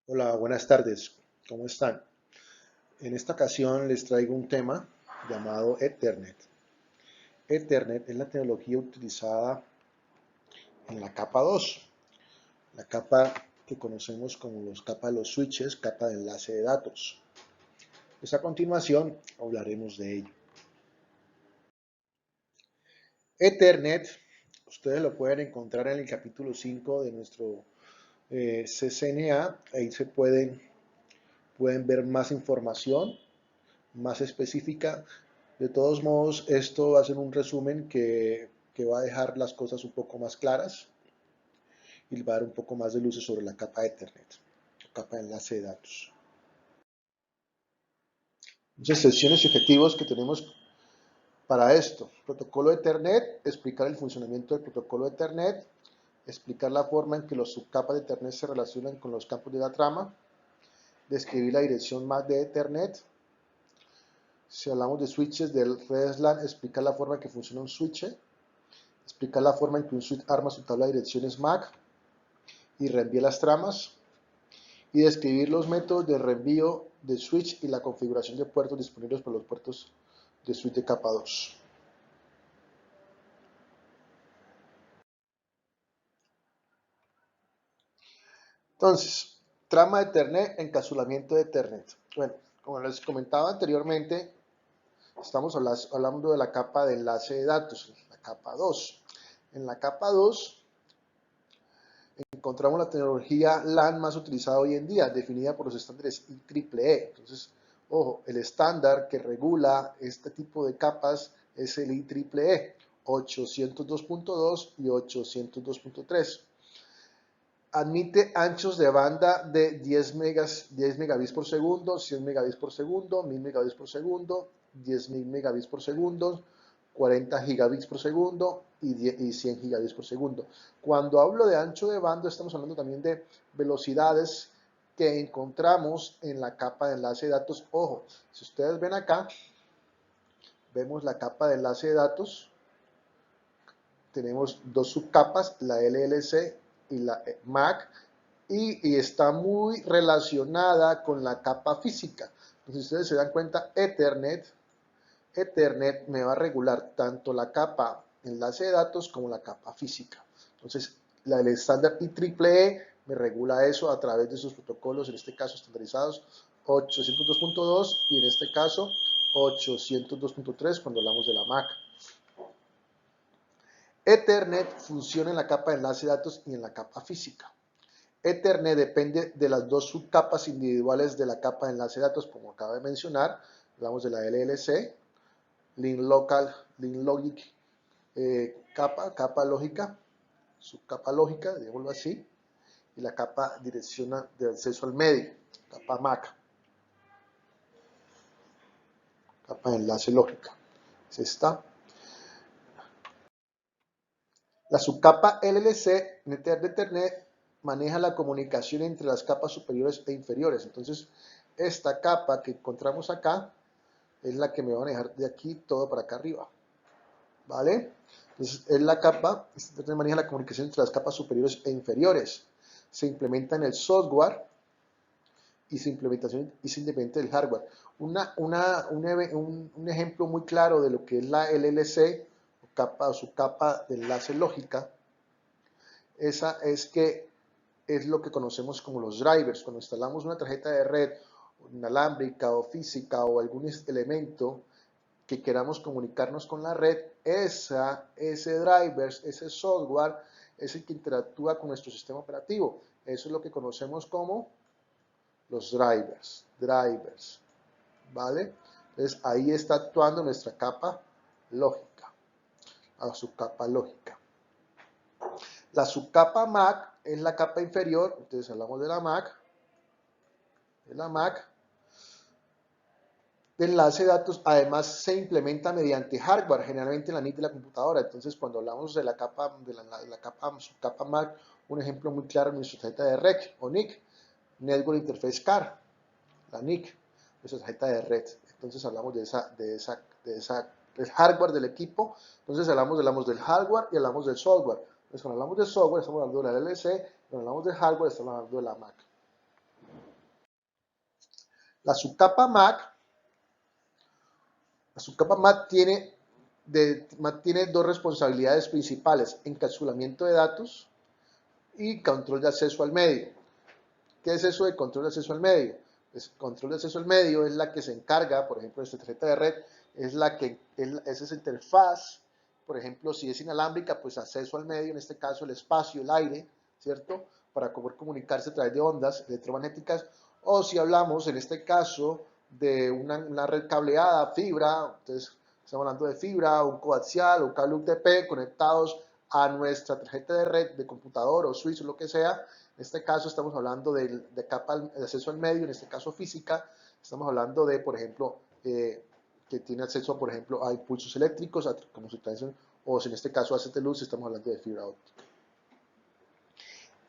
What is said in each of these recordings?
Hola, buenas tardes. ¿Cómo están? En esta ocasión les traigo un tema llamado Ethernet. Ethernet es la tecnología utilizada en la capa 2, la capa que conocemos como los capa de los switches, capa de enlace de datos. Pues a continuación hablaremos de ello. Ethernet, ustedes lo pueden encontrar en el capítulo 5 de nuestro CCNA. Ahí pueden ver más información más específica. De todos modos, esto va a ser un resumen que va a dejar las cosas un poco más claras y va a dar un poco más de luces sobre la capa de Ethernet, capa de enlace de datos. Muchas sesiones y objetivos que tenemos para esto. Protocolo de Ethernet, explicar el funcionamiento del protocolo de Ethernet, explicar la forma en que los subcapas de Ethernet se relacionan con los campos de la trama, describir la dirección MAC de Ethernet. Si hablamos de switches del red SLAN, explicar la forma en que funciona un switch, explicar la forma en que un switch arma su tabla de direcciones MAC y reenvía las tramas, y describir los métodos de reenvío de switch y la configuración de puertos disponibles para los puertos de switch de capa 2. Entonces, trama de Ethernet, encapsulamiento de Ethernet. Bueno, como les comentaba anteriormente, estamos hablando de la capa de enlace de datos, la capa 2. En la capa 2 encontramos la tecnología LAN más utilizada hoy en día, definida por los estándares IEEE. Entonces, ojo, el estándar que regula este tipo de capas es el IEEE 802.2 y 802.3. Admite anchos de banda de 10 megabits por segundo, 100 megabits por segundo, 1000 megabits por segundo, 10.000 megabits por segundo, 40 gigabits por segundo y 100 gigabits por segundo. Cuando hablo de ancho de banda, estamos hablando también de velocidades que encontramos en la capa de enlace de datos. Ojo, si ustedes ven acá, vemos la capa de enlace de datos. Tenemos dos subcapas, la LLC y la MAC, y está muy relacionada con la capa física. Entonces, si ustedes se dan cuenta, Ethernet me va a regular tanto la capa enlace de datos como la capa física. Entonces, el estándar IEEE me regula eso a través de sus protocolos, en este caso estandarizados 802.2 y en este caso 802.3 cuando hablamos de la MAC. Ethernet funciona en la capa de enlace de datos y en la capa física. Ethernet depende de las dos subcapas individuales de la capa de enlace de datos, como acabo de mencionar. Hablamos de la LLC, Link Local, Link Logic, capa lógica, subcapa lógica, digámoslo así, y la capa dirección de acceso al medio, capa MAC, capa de enlace lógica. Es esta. La subcapa LLC de Ethernet maneja la comunicación entre las capas superiores e inferiores. Entonces, esta capa que encontramos acá es la que me va a manejar de aquí todo para acá arriba. ¿Vale? Entonces, es la capa, esta maneja la comunicación entre las capas superiores e inferiores. Se implementa en el software y su implementación es independiente del hardware. Un ejemplo muy claro de lo que es la LLC, o su capa de enlace lógica, esa es que es lo que conocemos como los drivers. Cuando instalamos una tarjeta de red inalámbrica o física o algún elemento que queramos comunicarnos con la red, ese driver, ese software es el que interactúa con nuestro sistema operativo. Eso es lo que conocemos como los drivers, ¿vale? Entonces ahí está actuando nuestra capa lógica, a su capa lógica. La subcapa MAC es la capa inferior, entonces hablamos de la MAC, de enlace de datos, además se implementa mediante hardware, generalmente en la NIC de la computadora. Entonces, cuando hablamos de la capa, subcapa MAC, un ejemplo muy claro en nuestra tarjeta de REC o NIC, Network Interface Card, la NIC, nuestra tarjeta de red. Entonces, hablamos del hardware del equipo. Entonces, hablamos del hardware y hablamos del software. Entonces, cuando hablamos de software, estamos hablando de la LLC, cuando hablamos de hardware, estamos hablando de la MAC. La subcapa MAC tiene dos responsabilidades principales: encapsulamiento de datos y control de acceso al medio. ¿Qué es eso de control de acceso al medio? Pues control de acceso al medio es la que se encarga, por ejemplo, de esta tarjeta de red, es esa interfaz. Por ejemplo, si es inalámbrica, pues acceso al medio, en este caso el espacio, el aire, ¿cierto? Para poder comunicarse a través de ondas electromagnéticas. O si hablamos, en este caso, de una red cableada, fibra, entonces estamos hablando de fibra, un coaxial, un cable UTP conectados a nuestra tarjeta de red de computador o switch o lo que sea. En este caso estamos hablando de capa de acceso al medio, en este caso física. Estamos hablando de, por ejemplo, que tiene acceso, por ejemplo, a impulsos eléctricos, como se traducen, o si en este caso hace de luz, estamos hablando de fibra óptica.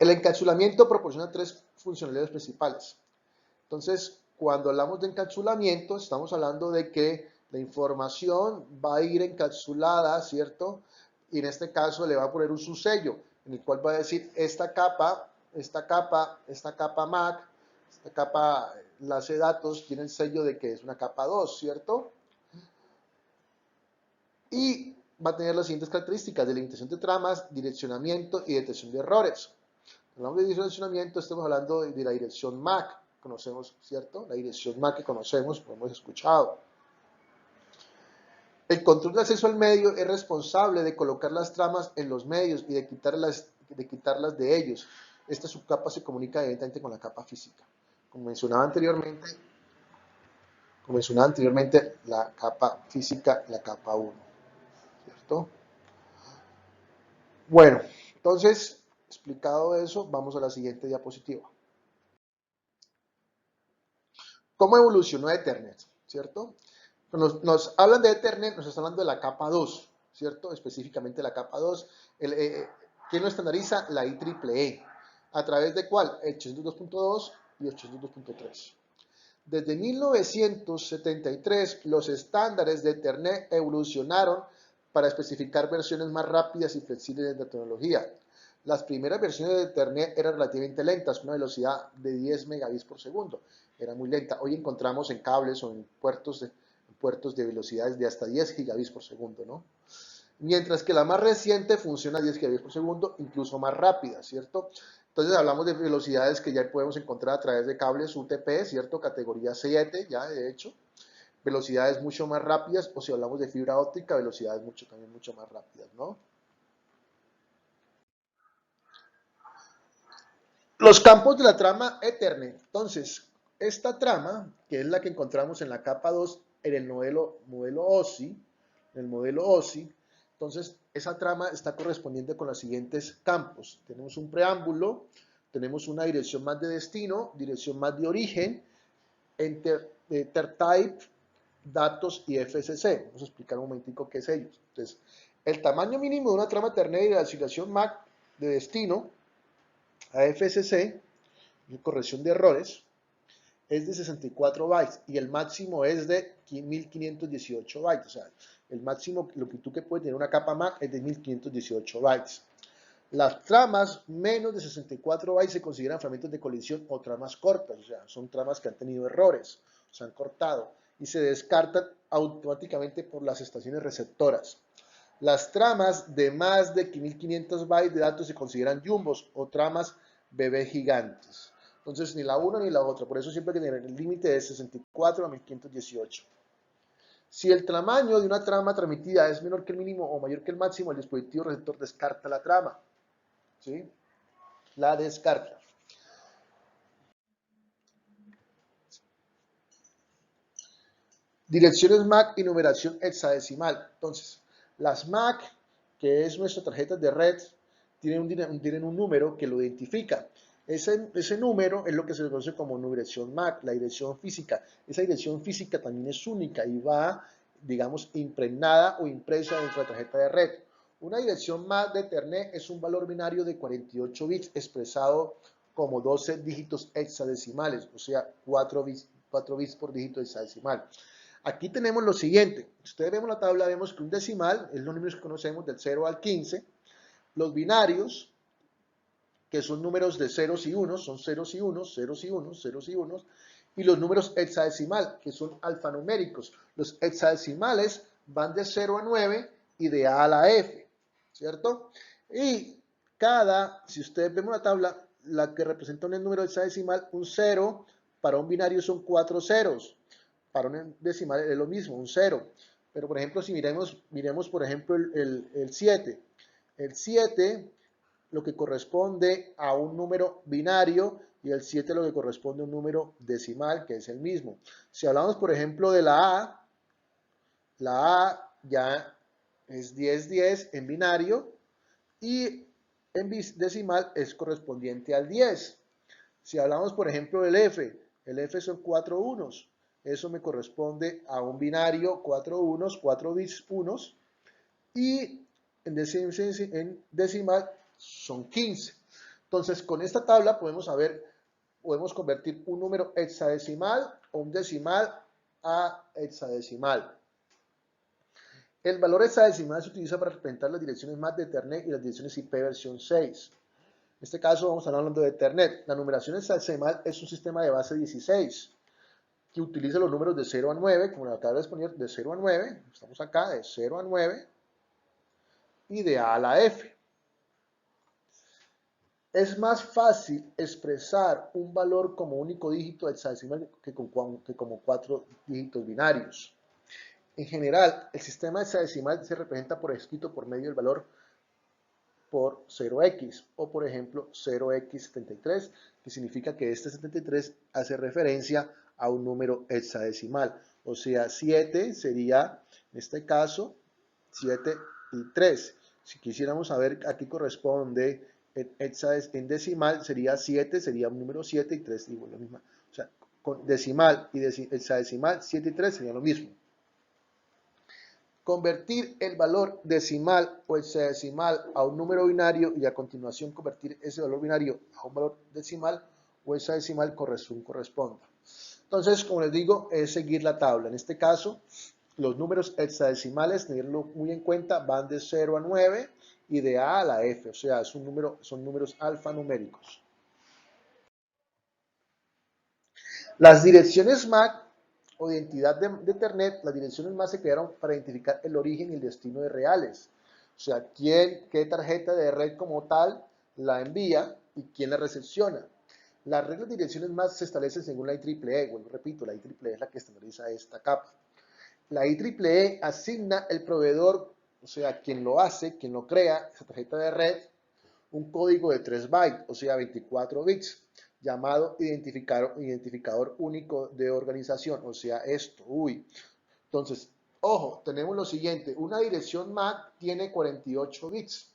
El encapsulamiento proporciona tres funcionalidades principales. Entonces, cuando hablamos de encapsulamiento, estamos hablando de que la información va a ir encapsulada, ¿cierto? Y en este caso le va a poner un subsello, en el cual va a decir esta capa MAC, esta capa enlace de datos tiene el sello de que es una capa 2, ¿cierto? Y va a tener las siguientes características: delimitación de tramas, direccionamiento y detección de errores. Cuando hablamos de direccionamiento, estamos hablando de la dirección MAC, conocemos, ¿cierto? La dirección MAC que conocemos, lo hemos escuchado. El control de acceso al medio es responsable de colocar las tramas en los medios y de quitarlas de ellos. Esta subcapa se comunica directamente con la capa física. Como mencionaba anteriormente, la capa física, la capa 1, ¿cierto? Bueno, entonces, explicado eso, vamos a la siguiente diapositiva. ¿Cómo evolucionó Ethernet? ¿Cierto? Cuando nos hablan de Ethernet, nos están hablando de la capa 2, ¿cierto? Específicamente la capa 2. ¿Quién lo estandariza? La IEEE. ¿A través de cuál? 802.2 y 802.3. Desde 1973, los estándares de Ethernet evolucionaron para especificar versiones más rápidas y flexibles de la tecnología. Las primeras versiones de Ethernet eran relativamente lentas, una velocidad de 10 megabits por segundo. Era muy lenta. Hoy encontramos en cables o en puertos de velocidades de hasta 10 gigabits por segundo, ¿no? Mientras que la más reciente funciona a 10 gigabits por segundo, incluso más rápida, ¿cierto? Entonces hablamos de velocidades que ya podemos encontrar a través de cables UTP, ¿cierto? Categoría 7, ya de hecho. Velocidades mucho más rápidas, o si hablamos de fibra óptica, velocidades también mucho más rápidas, ¿no? Los campos de la trama Ethernet. Entonces, esta trama, que es la que encontramos en la capa 2, en el modelo OSI, entonces esa trama está correspondiente con los siguientes campos. Tenemos un preámbulo, tenemos una dirección MAC de destino, dirección MAC de origen, EtherType, datos y FSC. Vamos a explicar un momentico qué es ellos. Entonces, el tamaño mínimo de una trama Ethernet y la asignación MAC de destino a FSC, corrección de errores, es de 64 bytes y el máximo es de 1518 bytes. O sea, el máximo longitud que puede tener una capa MAC es de 1518 bytes. Las tramas menos de 64 bytes se consideran fragmentos de colisión o tramas cortas, o sea, son tramas que han tenido errores, se han cortado y se descartan automáticamente por las estaciones receptoras. Las tramas de más de 1500 bytes de datos se consideran jumbos o tramas bebé gigantes. Entonces, ni la una ni la otra. Por eso siempre hay que tener el límite de 64 a 1518. Si el tamaño de una trama transmitida es menor que el mínimo o mayor que el máximo, el dispositivo receptor descarta la trama. ¿Sí? La descarta. Direcciones MAC y numeración hexadecimal. Entonces, las MAC, que es nuestra tarjeta de red, tienen un número que lo identifica. Ese número es lo que se conoce como dirección MAC, la dirección física. Esa dirección física también es única y va, digamos, impregnada o impresa dentro de la tarjeta de red. Una dirección MAC de Ethernet es un valor binario de 48 bits expresado como 12 dígitos hexadecimales, o sea, 4 bits por dígito hexadecimal. Aquí tenemos lo siguiente. Si ustedes vemos la tabla, vemos que un decimal es los números que conocemos del 0 al 15. Los binarios que son números de ceros y unos, son ceros y unos, ceros y unos, ceros y unos, y los números hexadecimal, que son alfanuméricos. Los hexadecimales van de 0 a 9 y de A a la F, ¿cierto? Y si ustedes ven una tabla, la que representa un número hexadecimal, un 0, para un binario son 4 ceros, para un decimal es lo mismo, un 0. Pero por ejemplo, si miremos por ejemplo el 7. El 7 lo que corresponde a un número binario y el 7 lo que corresponde a un número decimal, que es el mismo. Si hablamos, por ejemplo, de la A ya es 10-10 en binario y en decimal es correspondiente al 10. Si hablamos, por ejemplo, del F, el F son 4 unos. Eso me corresponde a un binario, 4 unos, 4 bits unos. Y en decimal son 15. Entonces, con esta tabla podemos convertir un número hexadecimal o un decimal a hexadecimal. El valor hexadecimal se utiliza para representar las direcciones MAC de Ethernet y las direcciones IP versión 6. En este caso vamos a estar hablando de Ethernet. La numeración hexadecimal es un sistema de base 16 que utiliza los números de 0 a 9, como la tabla de poner, de 0 a 9, estamos acá, de 0 a 9, y de A a la F. Es más fácil expresar un valor como único dígito hexadecimal que como 4 dígitos binarios. En general, el sistema hexadecimal se representa por escrito por medio del valor por 0x, o por ejemplo 0x73, que significa que este 73 hace referencia a un número hexadecimal. O sea, 7 sería, en este caso, 7 y 3. Si quisiéramos saber a qué corresponde en decimal, sería 7, sería un número 7 y 3, digo, la misma. O sea, con decimal y hexadecimal, 7 y 3 serían lo mismo. Convertir el valor decimal o hexadecimal a un número binario y a continuación convertir ese valor binario a un valor decimal o hexadecimal corresponda. Entonces, como les digo, es seguir la tabla. En este caso, los números hexadecimales, tenerlo muy en cuenta, van de 0 a 9 y de A a la F, o sea, son números alfanuméricos. Las direcciones MAC o de identidad de Ethernet, las direcciones MAC se crearon para identificar el origen y el destino de reales. O sea, qué tarjeta de red como tal la envía y quién la recepciona. Las reglas de direcciones MAC se establecen según la IEEE. Bueno, repito, la IEEE es la que estandariza esta capa. La IEEE asigna el proveedor, o sea, quien lo hace, quien lo crea, esa tarjeta de red, un código de 3 bytes, o sea, 24 bits, llamado identificador único de organización, o sea, esto, Entonces, ojo, tenemos lo siguiente, una dirección MAC tiene 48 bits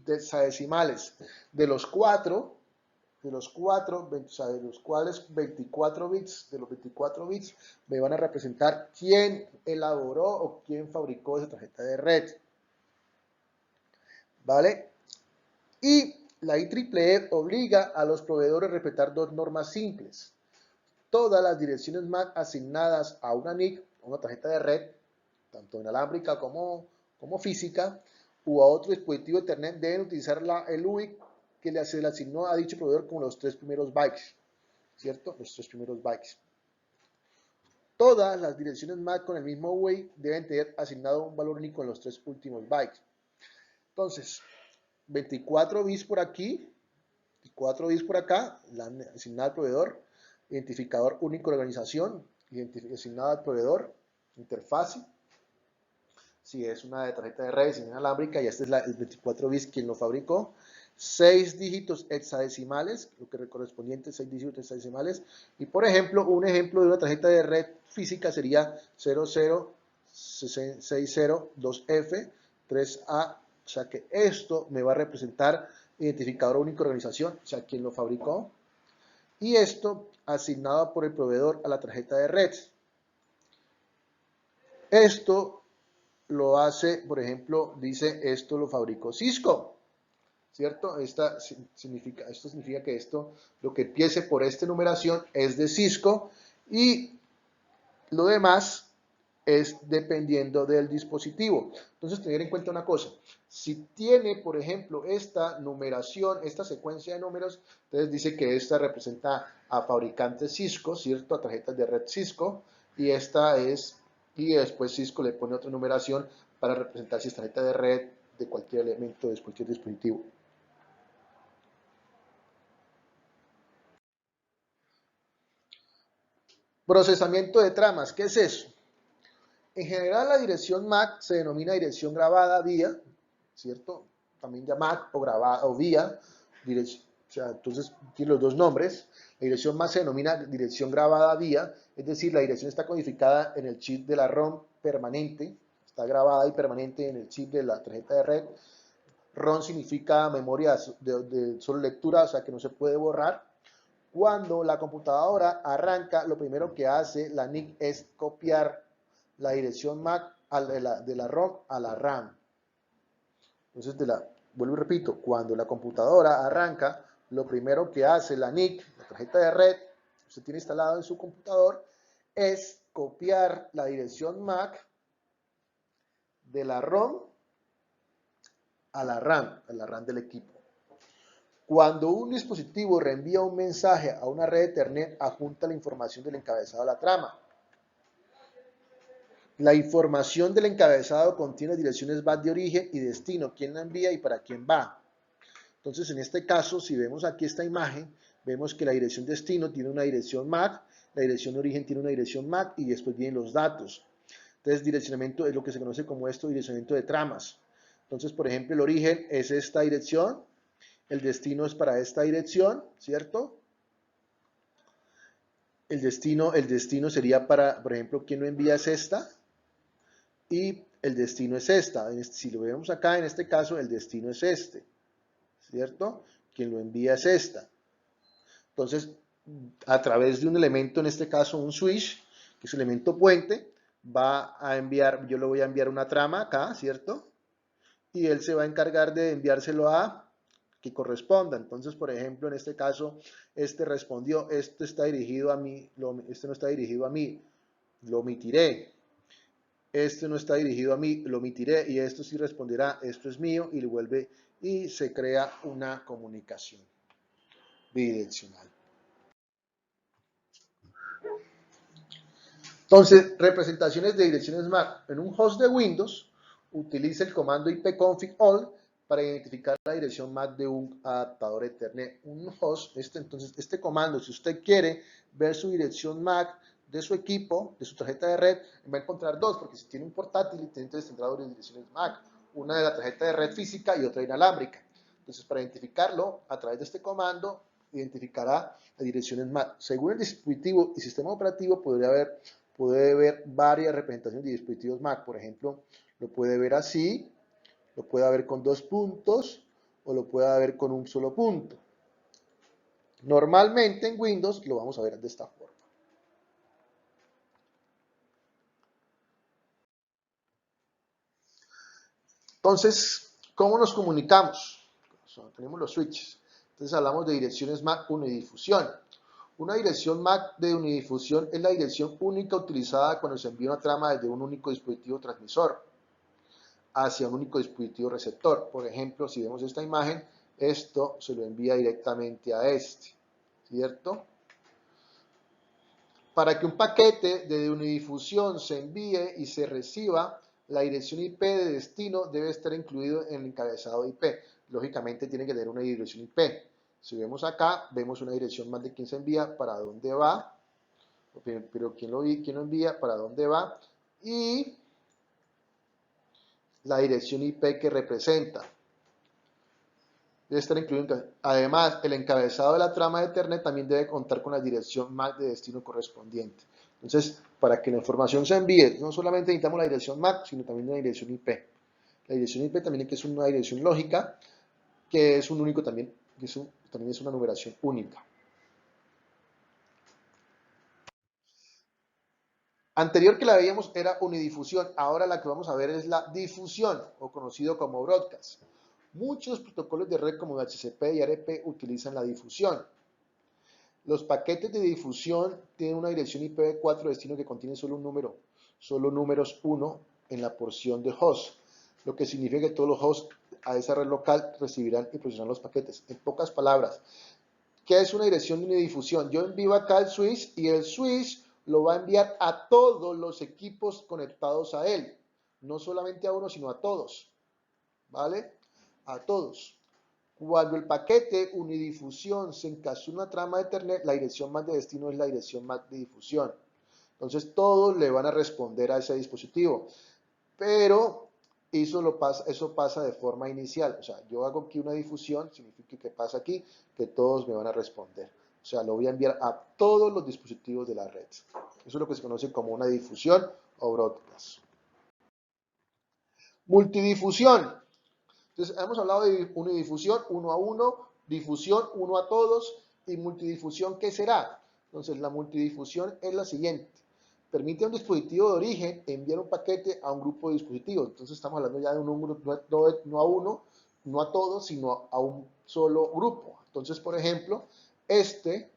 decimales, de los cuales 24 bits, de los 24 bits, me van a representar quién elaboró o quién fabricó esa tarjeta de red. ¿Vale? Y la IEEE obliga a los proveedores a respetar dos normas simples. Todas las direcciones MAC asignadas a una NIC, una tarjeta de red, tanto inalámbrica como física, u a otro dispositivo Ethernet, deben utilizar el UID que se le asignó a dicho proveedor como los 3 primeros bytes, ¿cierto? Los 3 primeros bytes. Todas las direcciones MAC con el mismo UID deben tener asignado un valor único en los 3 últimos bytes. Entonces, 24 bits por aquí, 4 bits por acá, la asignada al proveedor, identificador único de organización, asignada al proveedor, interfaz, si es una tarjeta de red inalámbrica, y este es el 24 bits quien lo fabricó, 6 dígitos hexadecimales, lo que correspondiente a 6 dígitos hexadecimales, y por ejemplo, un ejemplo de una tarjeta de red física sería 00602F 3A, o sea que esto me va a representar identificador único de organización, o sea, quien lo fabricó, y esto asignado por el proveedor a la tarjeta de red. Esto lo hace, por ejemplo, dice, esto lo fabricó Cisco, ¿cierto? Esto significa que lo que empiece por esta numeración es de Cisco, y lo demás es dependiendo del dispositivo. Entonces, tener en cuenta una cosa, si tiene, por ejemplo, esta numeración, esta secuencia de números, entonces dice que esta representa a fabricantes Cisco, ¿cierto? A tarjetas de red Cisco, y esta es, y después Cisco le pone otra numeración para representar si es tarjeta de red de cualquier elemento, de cualquier dispositivo. Procesamiento de tramas, ¿qué es eso? En general, la dirección MAC se denomina dirección grabada vía, ¿cierto? También llamada o grabada o vía, o sea, entonces tiene los dos nombres. La dirección MAC se denomina dirección grabada vía, es decir, la dirección está codificada en el chip de la ROM permanente, está grabada y permanente en el chip de la tarjeta de red. ROM significa memoria de solo lectura, o sea que no se puede borrar. Cuando la computadora arranca, lo primero que hace la NIC es copiar la dirección MAC de la ROM a la RAM. Entonces, vuelvo y repito, cuando la computadora arranca, lo primero que hace la NIC, la tarjeta de red, que usted tiene instalado en su computador, es copiar la dirección MAC de la ROM a la RAM del equipo. Cuando un dispositivo reenvía un mensaje a una red Ethernet, adjunta la información del encabezado de la trama. La información del encabezado contiene direcciones BAT de origen y destino, quién la envía y para quién va. Entonces, en este caso, si vemos aquí esta imagen, vemos que la dirección destino tiene una dirección MAC, la dirección de origen tiene una dirección MAC y después vienen los datos. Entonces, direccionamiento es lo que se conoce como esto, direccionamiento de tramas. Entonces, por ejemplo, el origen es esta dirección, el destino es para esta dirección, ¿cierto? El destino sería para, por ejemplo, ¿quién lo envía es esta? Y el destino es esta. Si lo vemos acá, en este caso, el destino es este, ¿cierto? Quien lo envía es esta. Entonces, a través de un elemento, en este caso un switch, que es el elemento puente, va a enviar, yo le voy a enviar una trama acá, ¿cierto? Y él se va a encargar de enviárselo a que corresponda. Entonces, por ejemplo, en este caso, este respondió, esto está dirigido a mí, este no está dirigido a mí, lo omitiré. Este no está dirigido a mí, lo omitiré, y esto sí responderá, esto es mío, y le vuelve, y se crea una comunicación bidireccional. Entonces, representaciones de direcciones MAC. En un host de Windows, utiliza el comando ipconfig all para identificar la dirección MAC de un adaptador Ethernet. Un host, entonces, este comando, si usted quiere ver su dirección MAC de su equipo, de su tarjeta de red, va a encontrar dos, porque si tiene un portátil, entonces tendrá dos direcciones MAC, una de la tarjeta de red física y otra inalámbrica. Entonces, para identificarlo, a través de este comando, identificará las direcciones MAC. Según el dispositivo y sistema operativo, puede ver varias representaciones de dispositivos Mac. Por ejemplo, lo puede ver así, lo puede ver con dos puntos o lo puede ver con un solo punto. Normalmente en Windows lo vamos a ver de esta forma. Entonces, ¿cómo nos comunicamos? Tenemos los switches. Entonces hablamos de direcciones MAC unidifusión. Una dirección MAC de unidifusión es la dirección única utilizada cuando se envía una trama desde un único dispositivo transmisor hacia un único dispositivo receptor. Por ejemplo, si vemos esta imagen, esto se lo envía directamente a este, ¿cierto? Para que un paquete de unidifusión se envíe y se reciba, la dirección IP de destino debe estar incluido en el encabezado IP. Lógicamente tiene que tener una dirección IP. Si vemos acá, vemos una dirección más de quién se envía, para dónde va, pero quién lo envía, para dónde va, y la dirección IP que representa. Debe estar incluido. Además, el encabezado de la trama de Ethernet también debe contar con la dirección MAC de destino correspondiente. Entonces, para que la información se envíe, no solamente necesitamos la dirección MAC, sino también la dirección IP. La dirección IP también es una dirección lógica, que es un único también, también es una numeración única. Anterior que la veíamos era unidifusión, ahora la que vamos a ver es la difusión, o conocido como broadcast. Muchos protocolos de red como HCP y ARP utilizan la difusión. Los paquetes de difusión tienen una dirección IPv4 destino que contiene solo un número, solo números 1 en la porción de host, lo que significa que todos los hosts a esa red local recibirán y procesarán los paquetes. En pocas palabras, ¿qué es una dirección de unidifusión? Yo envío acá el switch y el switch lo va a enviar a todos los equipos conectados a él, no solamente a uno, sino a todos, ¿vale? A todos. Cuando el paquete unidifusión se encapsula en una trama de Ethernet, la dirección MAC de destino es la dirección MAC de difusión. Entonces todos le van a responder a ese dispositivo, pero eso pasa de forma inicial. O sea, yo hago aquí una difusión, significa que pasa aquí, que todos me van a responder. O sea, lo voy a enviar a todos los dispositivos de la red. Eso es lo que se conoce como una difusión o broadcast. Multidifusión. Entonces, hemos hablado de unidifusión, uno a uno, difusión, uno a todos, y multidifusión, ¿qué será? Entonces, la multidifusión es la siguiente. Permite a un dispositivo de origen enviar un paquete a un grupo de dispositivos. Entonces, estamos hablando ya de un número, no a uno, no a todos, sino a un solo grupo. Entonces, por ejemplo, este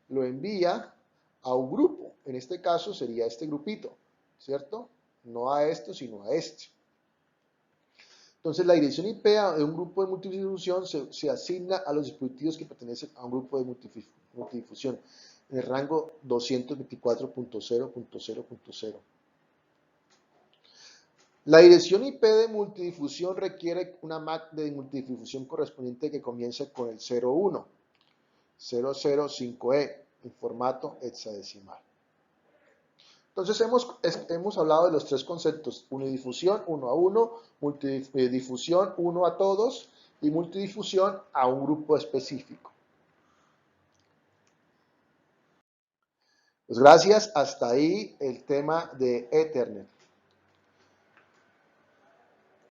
lo envía a un grupo. En este caso sería este grupito, ¿cierto? No a esto, sino a este. Entonces, la dirección IP de un grupo de multidifusión se asigna a los dispositivos que pertenecen a un grupo de multidifusión en el rango 224.0.0.0. La dirección IP de multidifusión requiere una MAC de multidifusión correspondiente que comience con el 01, 005E en formato hexadecimal. Entonces hemos hablado de los tres conceptos: unidifusión, uno a uno, multidifusión, uno a todos, y multidifusión a un grupo específico. Pues gracias, hasta ahí el tema de Ethernet.